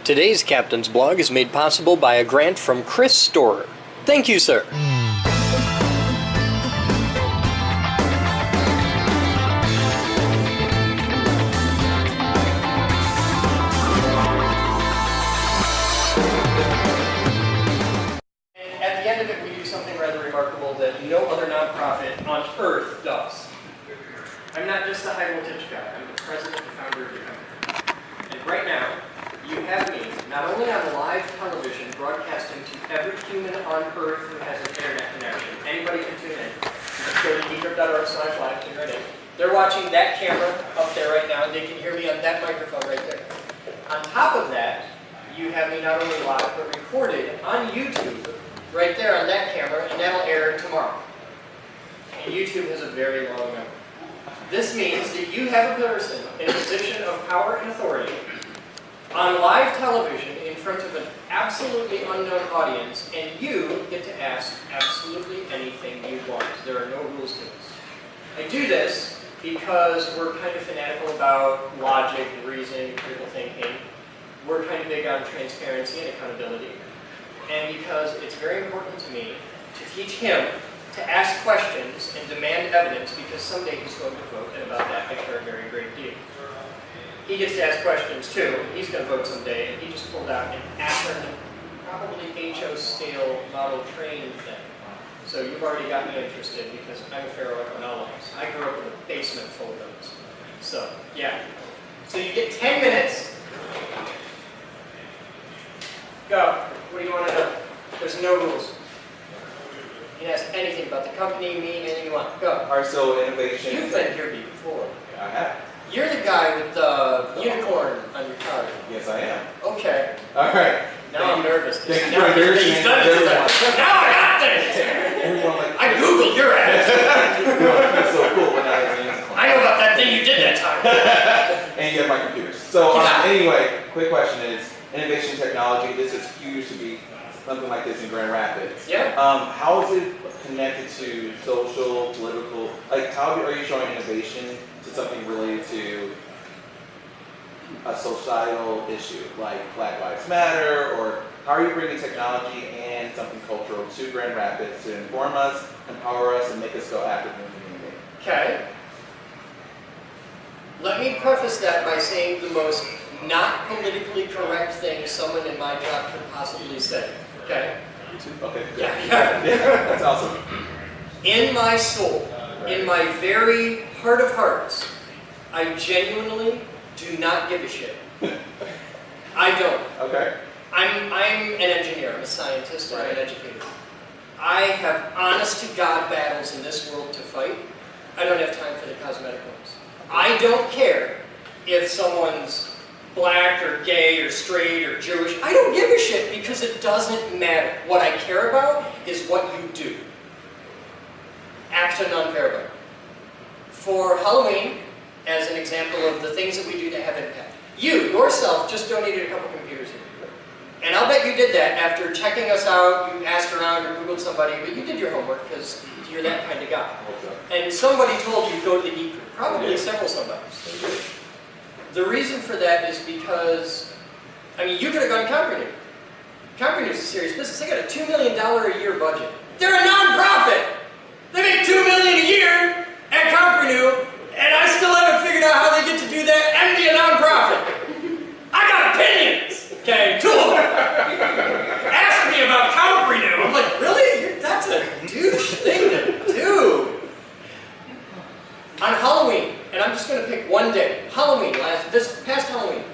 Today's Captain's Blog is made possible by a grant from Chris Storer. Thank you, sir. At the end of it, we do something rather remarkable that no other nonprofit on earth does. I'm not just a high voltage guy, I'm the president and founder of the company. And right now, you have me, not only on live television, broadcasting to every human on earth who has an internet connection. Anybody can tune in. Just go to geeker.org/live, tune right in. They're watching that camera up there right now, and they can hear me on that microphone right there. On top of that, you have me not only live, but recorded on YouTube, right there on that camera, and that'll air tomorrow. And YouTube has a very long memory. This means that you have a person in a position of power and authority on live television in front of an absolutely unknown audience, and you get to ask absolutely anything you want. There are no rules to this. I do this because we're kind of fanatical about logic, reasoning, critical thinking. We're kind of big on transparency and accountability. And because it's very important to me to teach him to ask questions and demand evidence, because someday he's going to vote, and about that I care a very great deal. He gets to ask questions too. He's going to vote someday, and he just pulled out an Akron, probably HO scale model train thing. So you've already got me interested because I'm a ferroeconomist. I grew up in a basement full of those. So, yeah. So you get 10 minutes. Go. What do you want to know? There's no rules. You can ask anything about the company, me, anything you want. Go. All right, so innovation. You've been here before. I have. You're the guy with the unicorn on your card. Yes, I am. Okay. All right. Now I'm nervous. Thank you Now for your he's done it. Now I got this! I Googled your ass. That's so cool. When I know about that thing you did that time. And you have my computers. So anyway, quick question is, innovation technology, this is huge to be something like this in Grand Rapids. Yeah. How is it connected to social, political, like how are you showing innovation to something related to a societal issue like Black Lives Matter, or how are you bringing technology and something cultural to Grand Rapids to inform us, empower us, and make us go active in the community? Okay. Let me preface that by saying the most not politically correct thing someone in my job could possibly say. Okay? Okay. Yeah. That's awesome. In my soul, in my very heart of hearts, I genuinely do not give a shit. I don't. Okay. I'm an engineer, I'm a scientist, and I'm an educator. I have honest to God battles in this world to fight. I don't have time for the cosmetic ones. I don't care if someone's black or gay or straight or Jewish. I don't give a shit because it doesn't matter. What I care about is what you do. Act to none care about. For Halloween, as an example of the things that we do that have impact. You, yourself, just donated a couple computers here. And I'll bet you did that after checking us out, you asked around or Googled somebody, but you did your homework because you're that kind of guy. And somebody told you to go to the geek group, probably several somebodies. The reason for that is because, I mean, you could have gone to Comprenew. Comprenew is a serious business. They got a $2 million a year budget. They're a non-profit! They make $2 million a year at Comprenew, and I still haven't figured out how they get to do that and be a non-profit. I got opinions! Okay, two of them. Ask me about Comprenew. I'm like, really? That's a douche thing to do. On Halloween, and I'm just going to pick one day, Halloween, this past Halloween,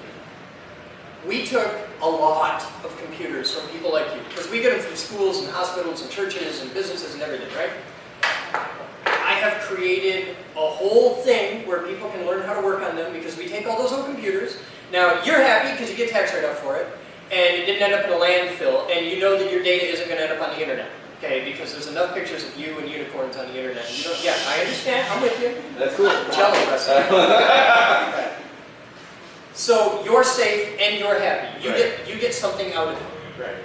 we took a lot of computers from people like you, because we get them from schools and hospitals and churches and businesses and everything, right? I have created a whole thing where people can learn how to work on them because we take all those old computers. Now, you're happy because you get tax write-off for it, and it didn't end up in a landfill, and you know that your data isn't going to end up on the internet. Okay, because there's enough pictures of you and unicorns on the internet. You don't, yeah, I understand. I'm with you. That's cool. Jello. So you're safe and you're happy. You get something out of it. Right.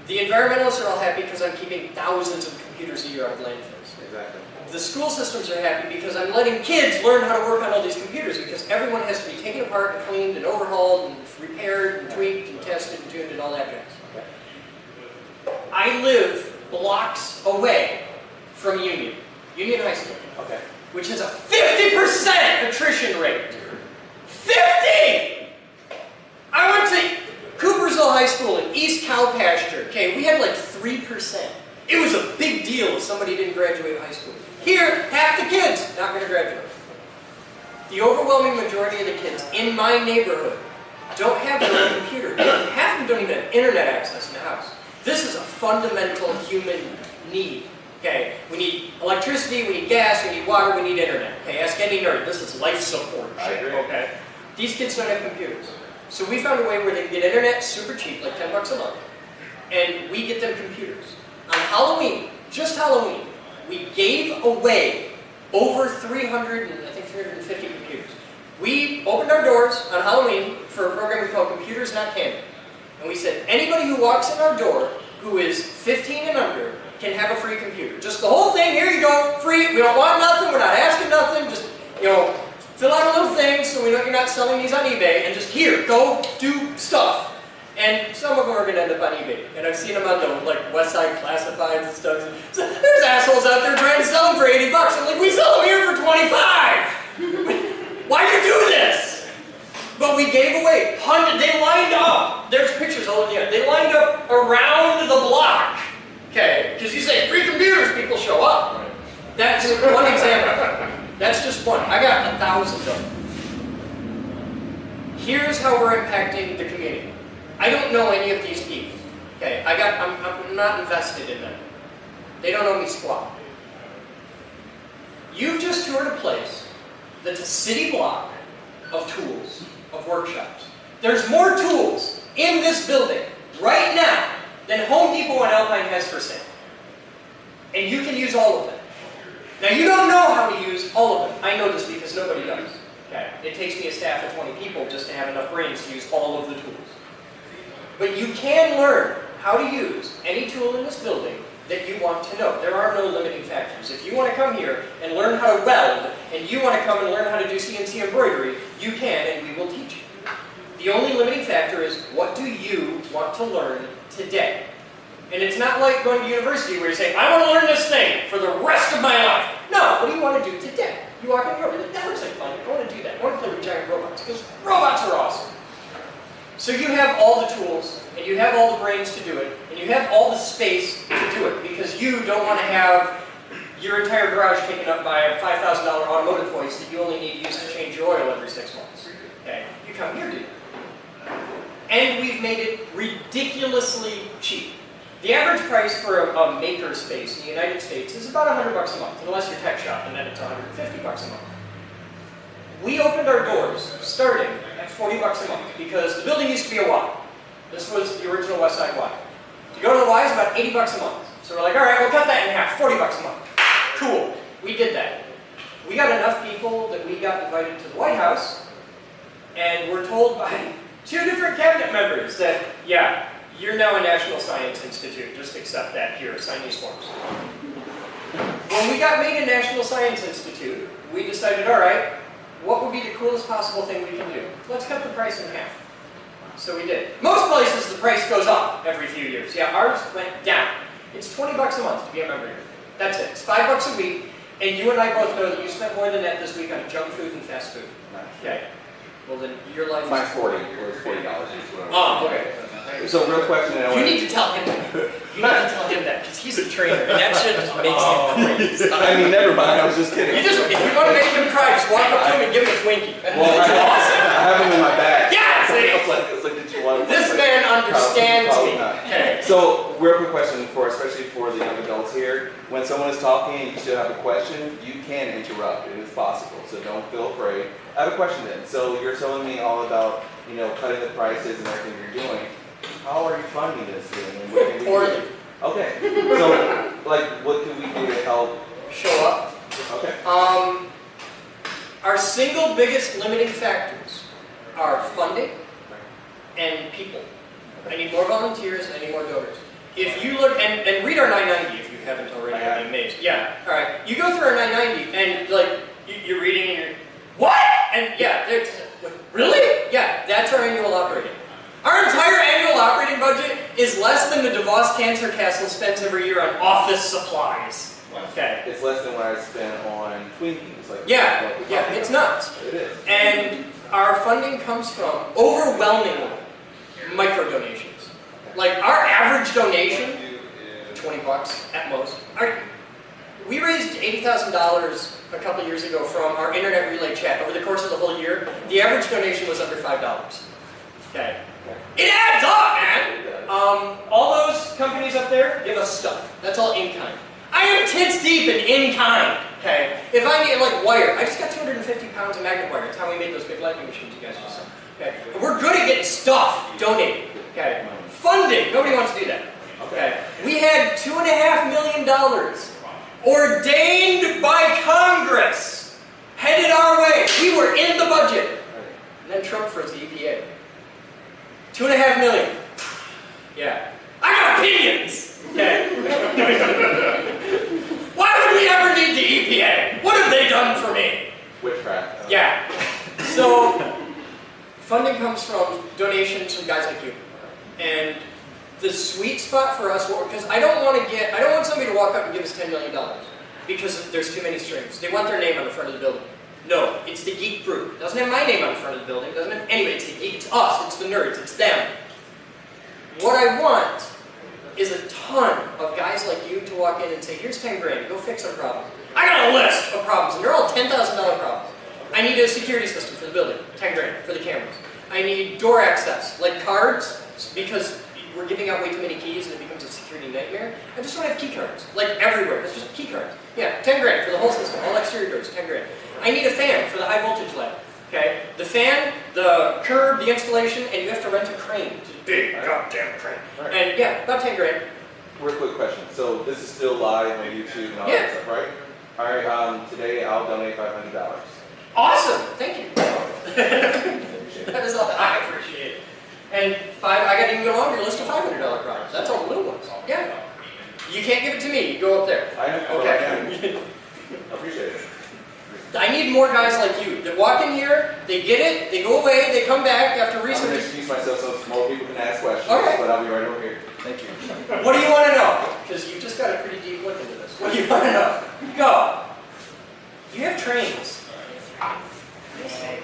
The environmentalists are all happy because I'm keeping thousands of computers a year out of landfills. Exactly. The school systems are happy because I'm letting kids learn how to work on all these computers, because everyone has to be taken apart and cleaned and overhauled and repaired and tuned and all that jazz. I live blocks away from Union High School, which has a 50% attrition rate. 50! I went to Coopersville High School in East Cow Pasture. Okay, we had like 3%. It was a big deal if somebody didn't graduate high school. Here, half the kids not going to graduate. The overwhelming majority of the kids in my neighborhood don't have their own computer. Half of them don't even have internet access in the house. This is a fundamental human need. Okay, we need electricity, we need gas, we need water, we need internet. Okay, ask any nerd. This is life support. I agree. Okay, these kids don't have computers, so we found a way where they can get internet super cheap, like $10 a month, and we get them computers. On Halloween, just Halloween, we gave away over 350 computers. We opened our doors on Halloween for a program we call Computers Not Candy. And we said, anybody who walks in our door who is 15 and under can have a free computer. Just the whole thing, here you go, free. We don't want nothing, we're not asking nothing. Just, fill out a little thing so we know you're not selling these on eBay. And just here, go do stuff. And some of them are going to end up on eBay. And I've seen them on the West Side Classifieds and stuff. So there's assholes out there trying to sell them for $80. I'm like, we sell them here for $25. Why do you do this? But we gave away hundreds. They lined up. There's pictures all over the end. They lined up around the block. Okay, because you say free computers, people show up. That's one example. That's just one. I got 1,000 of them. Here's how we're impacting the community. I don't know any of these people. Okay, I'm not invested in them. They don't owe me squat. You've just toured a place that's a city block of tools, of workshops. There's more tools in this building right now than Home Depot and Alpine has for sale. And you can use all of them. Now you don't know how to use all of them. I know this because nobody does. Okay? It takes me a staff of 20 people just to have enough brains to use all of the tools. But you can learn how to use any tool in this building that you want to know. There are no limiting factors. If you want to come here and learn how to weld, and you want to come and learn how to do CNC embroidery, you can, and we will teach you. The only limiting factor is, what do you want to learn today? And it's not like going to university where you say, I want to learn this thing for the rest of my life. No, what do you want to do today? You walk in the door, that looks like fun. I want to do that. I want to play with giant robots, because robots are awesome. So you have all the tools, and you have all the brains to do it, and you have all the space to do it, because you don't want to have your entire garage taken up by a $5,000 automotive hoist that you only need to use to change your oil every 6 months. Okay? You come here to do it. And we've made it ridiculously cheap. The average price for a Makerspace in the United States is about $100 a month, unless you're tech shop, and then it's $150 a month. We opened our doors starting at $40 a month because the building used to be a Y. This was the original West Side Y. To go to the Y is about $80 a month. So we're like, all right, we'll cut that in half, $40 a month. Cool. We did that. We got enough people that we got invited to the White House, and we're told by 2 different cabinet members that, yeah, you're now a National Science Institute. Just accept that here. Sign these forms. When we got made a National Science Institute, we decided, all right, what would be the coolest possible thing we can do? Let's cut the price in half. So we did. Most places the price goes up every few years. Yeah, ours went down. It's $20 a month to be a member here. That's it. It's $5 a week, and you and I both know that you spent more than that this week on junk food and fast food. Okay. Well then, your life Mine's is $40. It was $40. Oh, okay. So real question. You need to tell him that. You need to tell him that, because he's a trainer, and that shit just makes him crazy. I mean, never mind. I was just kidding. If you want to make him cry, just walk up to him and give him a Twinkie. Well, I have him in my bag. Yeah, see? It's like, did you want This man understands me. Okay. So, real quick question especially for the young adults here. When someone is talking and you still have a question, you can interrupt. It is possible, so don't feel afraid. I have a question then. So, you're telling me all about, cutting the prices and everything you're doing. How are you funding this thing? And what can we do? Poorly. Okay. So, what can we do to help? Show up. Okay. Our single biggest limiting factors are funding and people. I need more volunteers, I need more donors. If you look, and read our 990 if you haven't already, I'd be amazed. Yeah, all right. You go through our 990 and you're reading and you're, what? And yeah, really? Yeah, that's our annual operating. Our entire annual operating is less than the DeVos Cancer Castle spends every year on office supplies. Okay. It's less than what I spend on Twinkies. Like Yeah, it's nuts. It is. And our funding comes from overwhelmingly micro donations. Like our average donation, $20 at most. We raised $80,000 a couple years ago from our internet relay chat. Over the course of the whole year, the average donation was under $5. Okay. It adds up, man! All those companies up there give us stuff. That's all in kind. I am tits deep in kind. Okay. If I need like wire, I just got 250 pounds of magnet wire. That's how we made those big lighting machines you guys just saw. Okay. And we're good at getting stuff donated. Okay. Funding. Nobody wants to do that. Okay. We had $2.5 million ordained by Congress, headed our way. We were in the budget. And then Trump froze the EPA. $2.5 million. Yeah. I got opinions! Okay. Why would we ever need the EPA? What have they done for me? Witchcraft. Yeah. So, funding comes from donations from guys like you. And the sweet spot for us, because I don't want somebody to walk up and give us $10 million because there's too many strings. They want their name on the front of the building. No, it's the geek group. It doesn't have my name on the front of the building. It doesn't have anybody. It's the geek. It's us. It's the nerds. It's them. What I want is a ton of guys like you to walk in and say, here's 10 grand. Go fix our problem. I got a list of problems, and they're all $10,000 problems. I need a security system for the building. 10 grand for the cameras. I need door access, like cards, because we're giving out way too many keys and it becomes a security nightmare. I just want to have key cards, like everywhere. It's just key cards. Yeah, 10 grand for the whole system, all exterior doors, 10 grand. I need a fan for the high voltage lab. Okay, the fan, the curb, the installation, and you have to rent a crane. It's a big goddamn crane. Right. And yeah, about 10 grand. Real quick question. So this is still live on YouTube and all that stuff, right? All right. Today I'll donate $500. Awesome. Thank you. That is all. I appreciate it. And I got even a longer list of $500 products. That's all the little ones. Yeah. You can't give it to me. You go up there. I know. Okay. I appreciate it. I need more guys like you that walk in here, they get it, they go away, they come back after research. I'm going to excuse myself so more people can ask questions, okay. But I'll be right over here. Thank you. What do you want to know? Because you just got a pretty deep look into this. What do you want to know? Go. You have trains. Okay.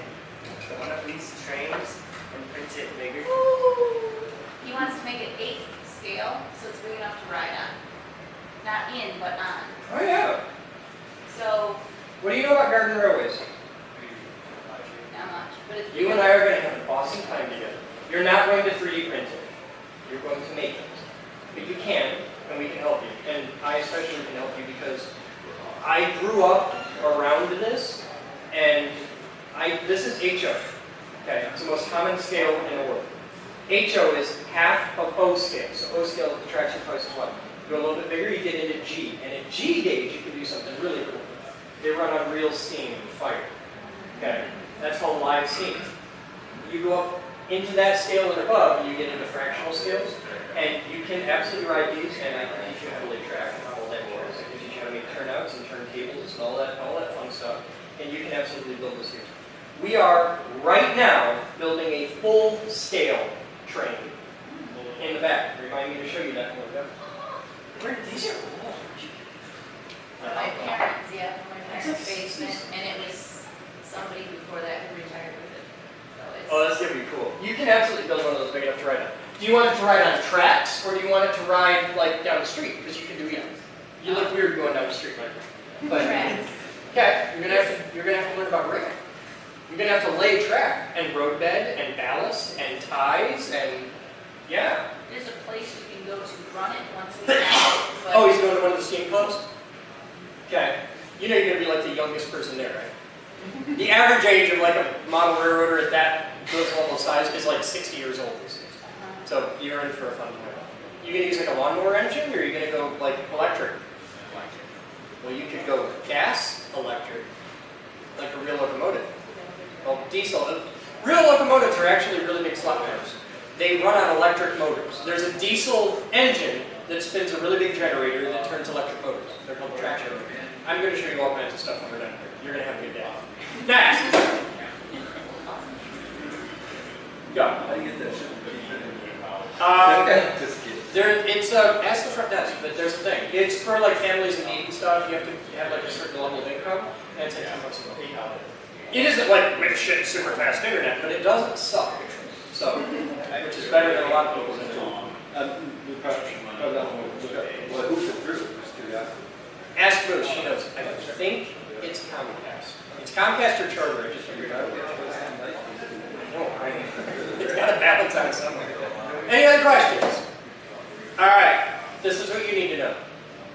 One of these trains and print it bigger. He wants to make it 8 scale, so it's big enough to ride on. Not in, but on. Oh yeah. So, what do you know about garden railways? not much. But it's You and I are going to have an awesome time together. You're not going to 3D print it. You're going to make it. But you can, and we can help you. And I especially can help you because I grew up around this, and this is HO. Okay, it's the most common scale in the world. HO is half of O scale. So O scale is contraction twice as what? You go a little bit bigger, you get into G. And at G gauge, you can do something really cool. They run on real steam and fire. Okay, that's called live steam. You go up into that scale and above, and you get into fractional scales, and you can absolutely ride these. And I can teach you how to lay track and how all that works. I can teach you how to make turnouts and turntables and all that fun stuff. And you can absolutely build this here. We are right now building a full-scale train in the back. Remind me to show you that one. These are old. from my parents, yeah, from my parents' basement, and it was somebody before that who retired with it. So it's, Oh, that's gonna be cool. You can absolutely build one of those big enough to ride on. Do you want it to ride on tracks, or do you want it to ride like down the street? Because you can do either. You look weird going down the street like that. But tracks. okay, you're gonna have to learn about rail. You're gonna have to lay track and roadbed and ballast and ties and yeah. There's a place you can go to run it once we have it, but Oh, he's going to one of the steam clubs? Okay. You know you're going to be like the youngest person there, right? The average age of like a model railroader at those level of size is like 60 years old. So you're in for a fun time. You going to use like a lawnmower engine, or are you going to go like electric? Well, you could go gas, electric, like a real locomotive. Well, diesel. Real locomotives are actually really big slot cars. They run on electric motors. There's a diesel engine that spins a really big generator that turns electric motors. They're called traction motors. I'm going to show you all kinds of stuff when we're done here. You're going to have a good day. Next! Go. How do you get that shit? Just kidding. It's ask the front desk, but there's a thing. It's for like families in need and stuff. You have to have like a certain level of income, and it's like $10 a month. It isn't like with shit super fast internet, but it doesn't suck. So, which is better than a lot of people's internet. Well, who's it through? Just curiosity. Ask Bruce, she knows. I think it's Comcast. It's Comcast or Charter. I just figured out. It's got a balance on it somewhere. Any other questions? All right. This is what you need to know.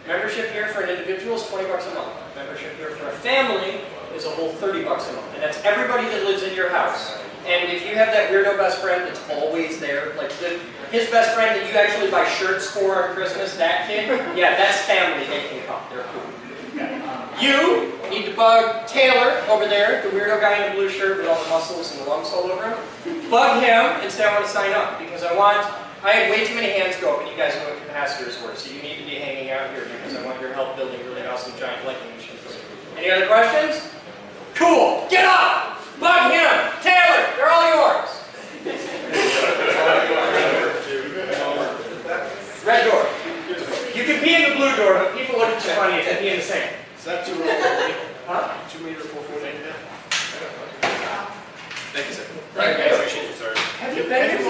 Membership here for an individual is $20 a month. Membership here for a family is a whole $30 a month. And that's everybody that lives in your house. And if you have that weirdo best friend that's always there, like his best friend that you actually buy shirts for on Christmas, that kid, yeah, that's family. They can come. They're cool. You need to bug Taylor over there, the weirdo guy in the blue shirt with all the muscles and the lumps all over him. Bug him and say I want to sign up because I had way too many hands go up and you guys know what capacitors were, so you need to be hanging out here because I want your help building really awesome giant lightning machines. Any other questions? Cool! Get up! Bug him! Taylor! They're all yours! Red door. You can be in the blue door, but people look at you funny if you be in the same. Is that 2 meter? Huh? 2 meter, 4 foot? Thank you, sir. Thank you. Appreciate you, sir. Have you been here?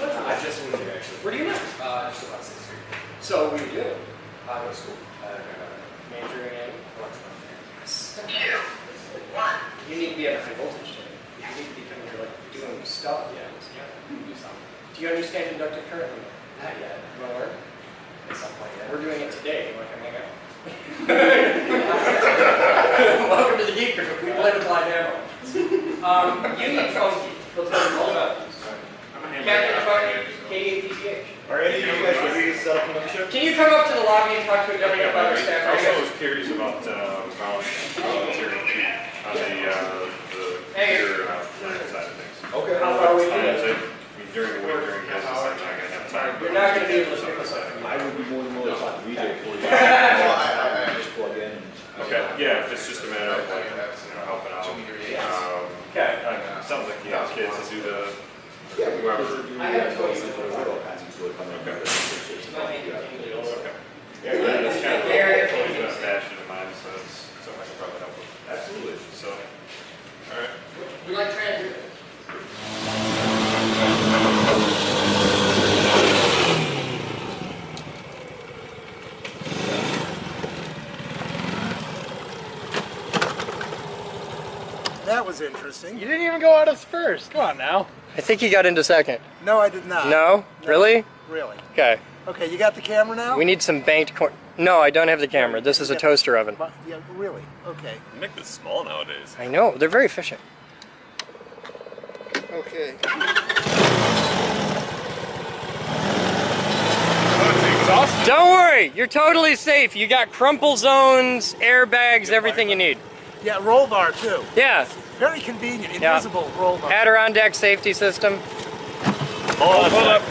I just moved here, actually. Where do you live? Just about 6 years. So what do you do? I go to school. Majoring in? Electrical. You need to be at a high voltage today. You need to be kind of like doing stuff. Yeah, do something. Do you understand inductive current? Not yet. You want to learn? At some point, yeah. We're doing it today. You want to come hang out? Welcome to the Geek Group. We play with live ammo. You need phone keys. We'll tell you all about this. Captain phone, KAPTH. Are any of you guys ready to set up a membership? Can you come up to the lobby and talk to a gentleman about our staff? I also was curious about volunteering on the computer side of things. Okay. How far away do you So, live? during the week, during business, I'm not going to have time. You're not going to be able to pick us up. I would be more than willing to talk to VJ for you. I Just plug in. Okay, yeah, if it's just a matter of like, helping out. Okay. Sounds like you have kids that do the, Yeah, whoever. I have toys. all kinds of really fun. Okay. Okay. Yeah, that's kind of always been a passion of mine, so it's something I can probably help with. Absolutely. So, all right. We like transit. That was interesting. You didn't even go out as first. Come on now. I think he got into second. No, I did not. No? Really? Really? Okay. Okay, you got the camera now? We need some banked corn. No, I don't have the camera. This is a toaster oven. Yeah, really? Okay. You make this small nowadays. I know. They're very efficient. Okay. Don't worry. You're totally safe. You got crumple zones, airbags, everything you need. Yeah, roll bar too. Yeah. Very convenient, Yeah. invisible roll bar. Adirondack safety system. Hold up.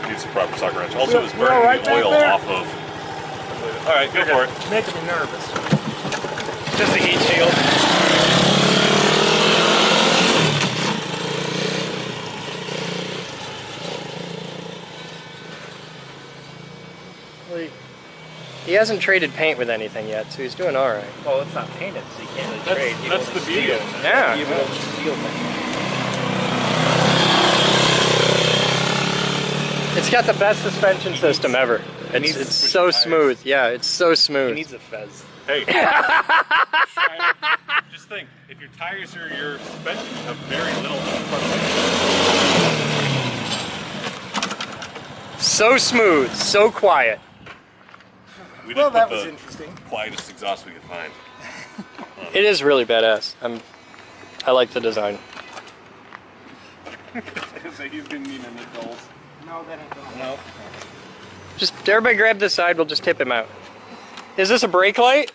Needs some proper socket wrench. Also, it's We're burning all right the oil back there? off of. All right, go for it. Making me nervous. Just the heat shield. He hasn't traded paint with anything yet, so he's doing all right. Well, it's not painted, so you can't really trade. You That's go the with beauty steel. of it. Yeah. You go with steel thing. It's got the best suspension system ever. needs It's to switch so tires. smooth. Yeah, it's so He smooth. needs a fez. Hey. Just think, if your tires or your suspension have very little So smooth, so quiet. We Well, did that put was the interesting. quietest exhaust we could find. It is really badass. I like the design. So he's been needing an adult. No, that ain't going. No. Just everybody grab this side. We'll just tip him out. Is this a brake light?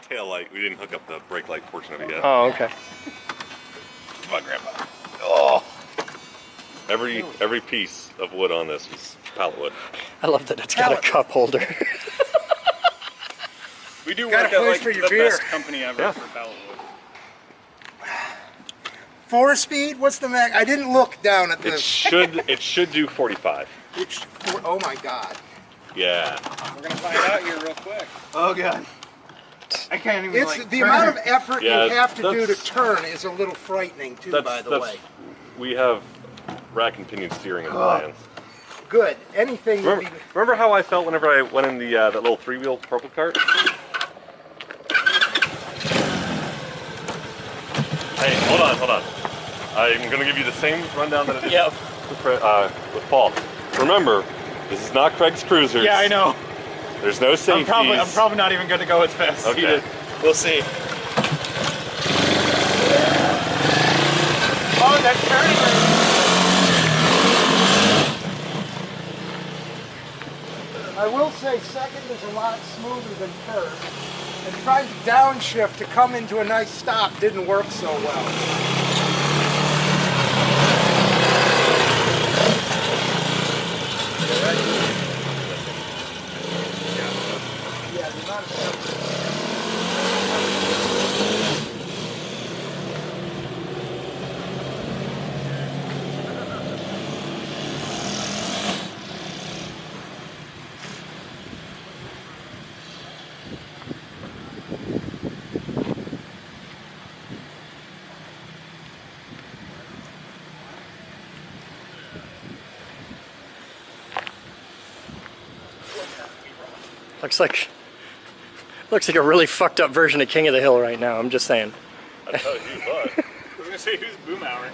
Tail light. We didn't hook up the brake light portion of it yet. Oh, okay. Come on, Grandpa. Oh. Every piece of wood on this is pallet wood. I love that it's got a cup holder. We do Got work a at place like for your the beer. best company ever Yeah. for pallet wood. 4-speed? What's the max? I didn't look down at It this. should do 45. Oh my God. Yeah. We're gonna find out here real quick. Oh God. I can't even It's the amount of effort Yeah, you have to do to that's- turn is a little frightening too, by the way. We have rack and pinion steering in the plans. Good. Anything would be... Remember how I felt whenever I went in the that little 3-wheel purple cart? Hey, hold on. I'm gonna give you the same rundown that I did with Paul. Remember, this is not Craig's Cruisers. Yeah, I know. There's no safeties. I'm probably not even gonna go as fast as you Okay. did. We'll see. Oh, that turning. I will say second is a lot smoother than first. And trying to downshift to come into a nice stop didn't work so well. Yeah, the amount of Looks like a really fucked up version of King of the Hill right now. I'm just saying. I tell you what. I was gonna say, who's Boomhauer?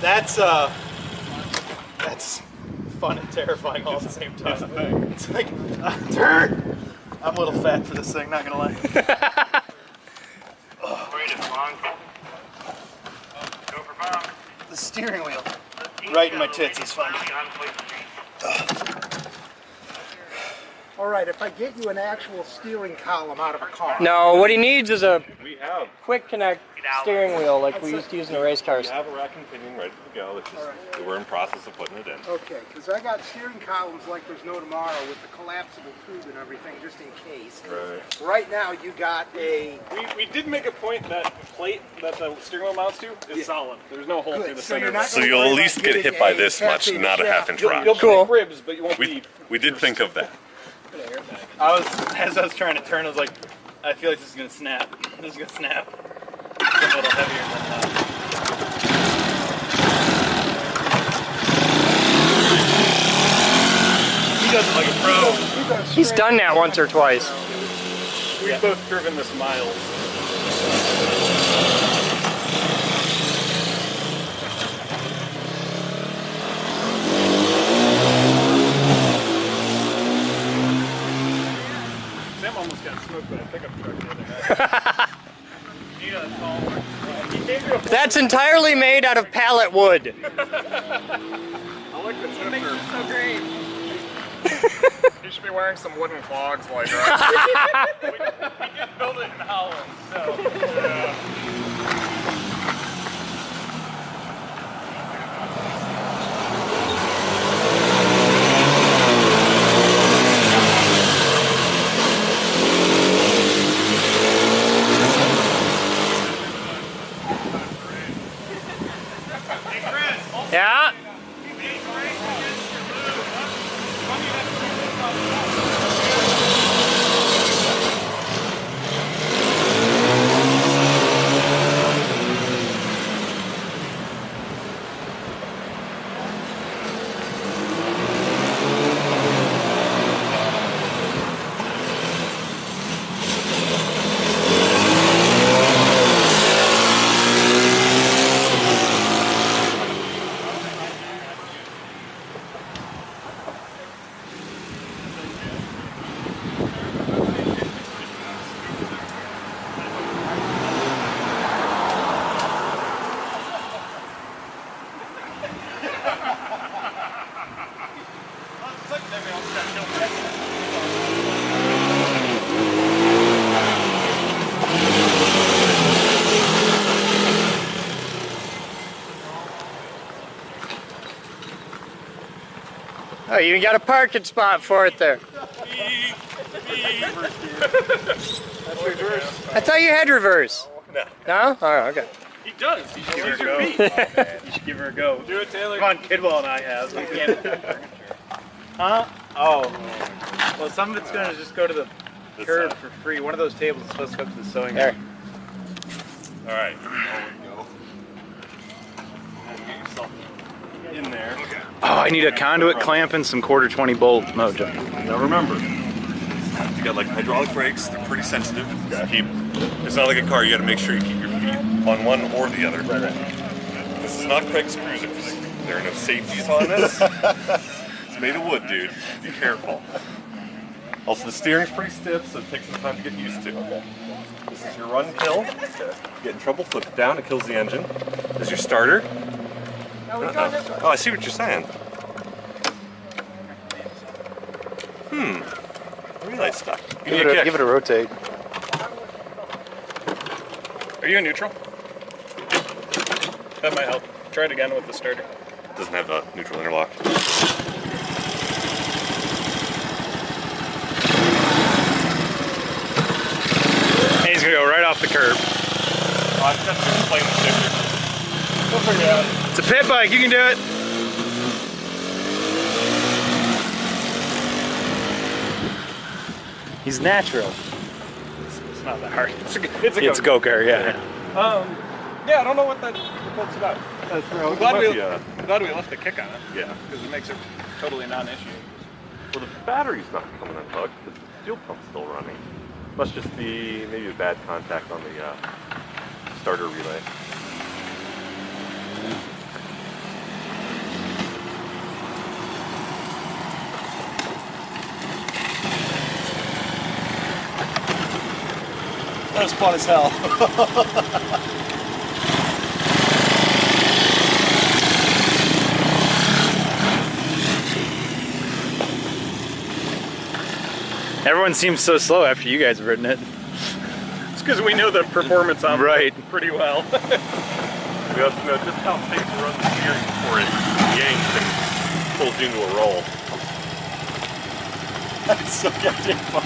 That's fun and terrifying all at the same time. It's like, turn! I'm a little fat for this thing, not gonna lie. The steering wheel, right in my tits is fun. All right, if I get you an actual steering column out of a car. No, what he needs is a We have. quick connect steering wheel like we used to use in the race cars. We have a rack and pinion ready to go. It's just, we're in process of putting it in. Okay, because I got steering columns like there's no tomorrow with the collapsible tube and everything, just in case. Right. Right now, you got a... We did make a point that the plate that the steering wheel mounts to is solid. There's no hole Good, through the so center. you're not So gonna you'll worry at about least get getting hit by a this much, half-inch not a shaft. half-inch You'll rock. break Cool. ribs, but you won't be. We did think of that. As I was trying to turn, I was like, I feel like this is gonna snap. This is gonna snap. It's a little heavier than that. He does it like a pro. He's done that once or twice. We've both driven this miles. Sam almost got smoked by a pickup truck the other night. He got a tall one. He gave you a That's entirely made out of pallet wood. I like the tip. Makes it so great. You should be wearing some wooden clogs like We did build it in Holland, so. Yeah. you got a parking spot for it there. I thought you had reverse. No. No? Oh, okay. He does. You should use your feet. You should give her a go. Do it, Taylor. Come on, Kidwell and I have. We can't. Huh? Oh. Well, some of it's gonna just go to the curb for free. One of those tables is supposed to go to the sewing room. All right. In there. Oh, I need a conduit clamp and some 1/4-20 bolt mojo. Now remember, you got like hydraulic brakes. They're pretty sensitive. You gotta keep. It's not like a car. You got to make sure you keep your feet on one or the other. Right. This is not Craig's Cruisers. There are no safeties on this. It's made of wood, dude. Be careful. Also, the steering's pretty stiff, so it takes some time to get used to. Okay. This is your run kill. If you get in trouble, flip it down. It kills the engine. This is your starter. Oh, I see what you're saying. Relay stuck. Give it a rotate. Are you in neutral? That might help. Try it again with the starter. Doesn't have the neutral interlock. And he's gonna go right off the curb. Oh, I've got to explain the sticker. We'll figure it out. It's a pit bike. You can do it. He's natural. It's not that hard. It's It's a go-kart, yeah. Yeah, I don't know what that's about. I'm glad we left the kick on it. Yeah. Because it makes it totally non-issue. Well, the battery's not coming unplugged because the fuel pump's still running. Must just be maybe a bad contact on the starter relay. That was fun as hell. Everyone seems so slow after you guys have ridden it. It's because we know the performance on Right. pretty well. We have to know just how safe to run the steering before it yanks and pulls you into a roll. That's so goddamn fun.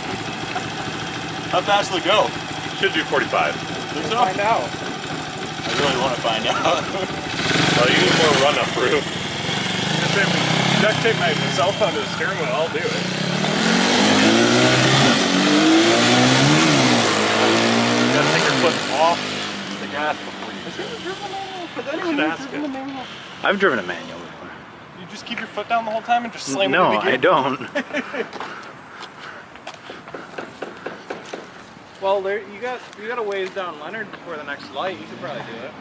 How fast will it go? Should do 45. Think so? Find out. I really want to find out. Well, you need more run-up room. If I duct tape my cell phone to the steering wheel, I'll do it. You gotta take your foot off the gas before you should ask it. I've driven a manual before. You just keep your foot down the whole time and just slam it No, into gear? I don't. Well, you got a ways down Leonard before the next light. You could probably do it.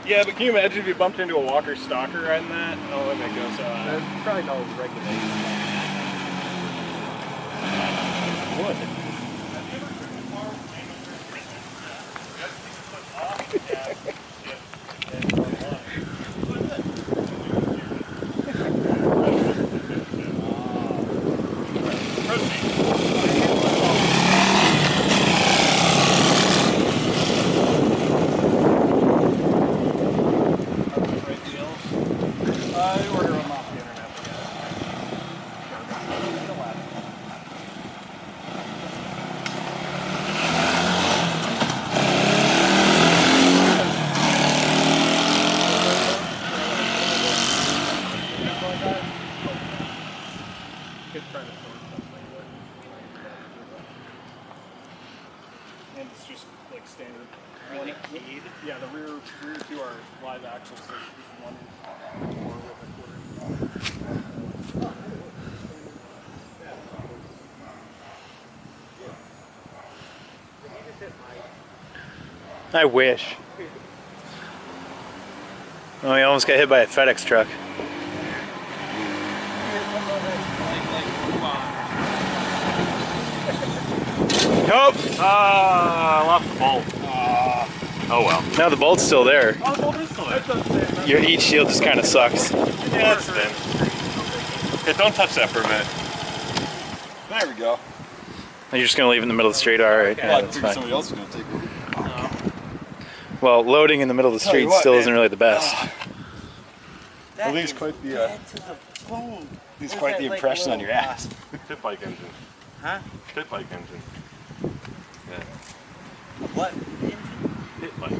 Yeah, but can you imagine if you bumped into a Walker Stalker riding that? Oh, it would go so high. There's probably no regulation. Would. Order them off the internet. And it's just like standard. One lead. Yeah, the rear two are live axles. So just one more with a quarter. I wish. Oh, he almost got hit by a FedEx truck. Nope. I lost the bolt. Oh well. No, the bolt's still there. Oh, the bolt is still there. Your heat shield just kind of sucks. Yeah, it's thin. Okay, don't touch that for a minute. There we go. You're just gonna leave it in the middle of the street, all right? Well, Yeah, I that's figured fine. somebody else is going to take it. Well, loading in the middle of the Tell you street what, still man. isn't really the best. At least quite the... To the bone. He's quite the impression on your ass. Pit bike engine. Huh? Pit bike engine. Yeah. What? Pit bike.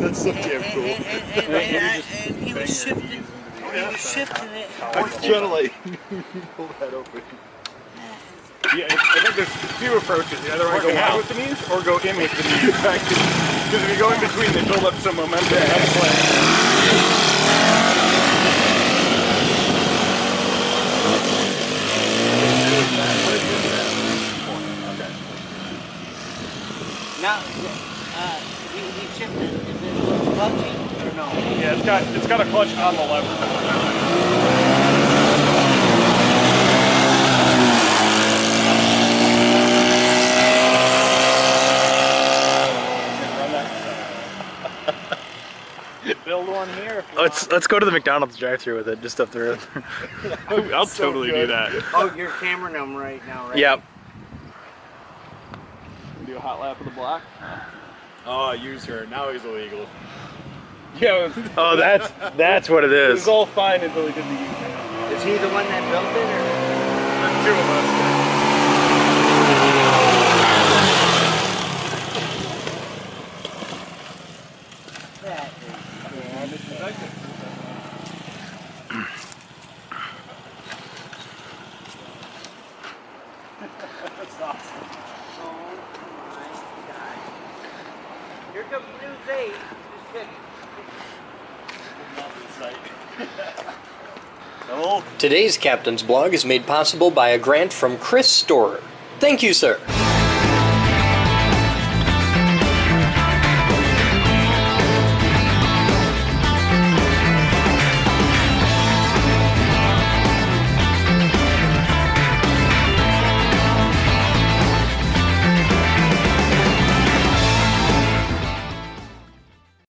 That's so damn cool. And he was shifting. He was shifting it. I'm trying to like pull that open. Yeah, I think there's two approaches. You either want to go out with the knees or go in with the knees. Because if you go in between, they build up some momentum. Now, he shifted. Is it clutchy or no? Yeah, it's got a clutch on the lever. Build one here. Let's go to the McDonald's drive-thru with it, just up the road. I'll totally do that. Oh, you're cameraing them right now, right? Yep. Do a hot lap of the block. Oh, use her. Now he's illegal. Yeah. Oh, that's what it is. It was all fine until he did the U-turn. Is he the one that built it, or? Two of us. That's awesome. Oh my God. Here comes News 8. Just kidding. Today's Captain's Blog is made possible by a grant from Chris Storer. Thank you, sir.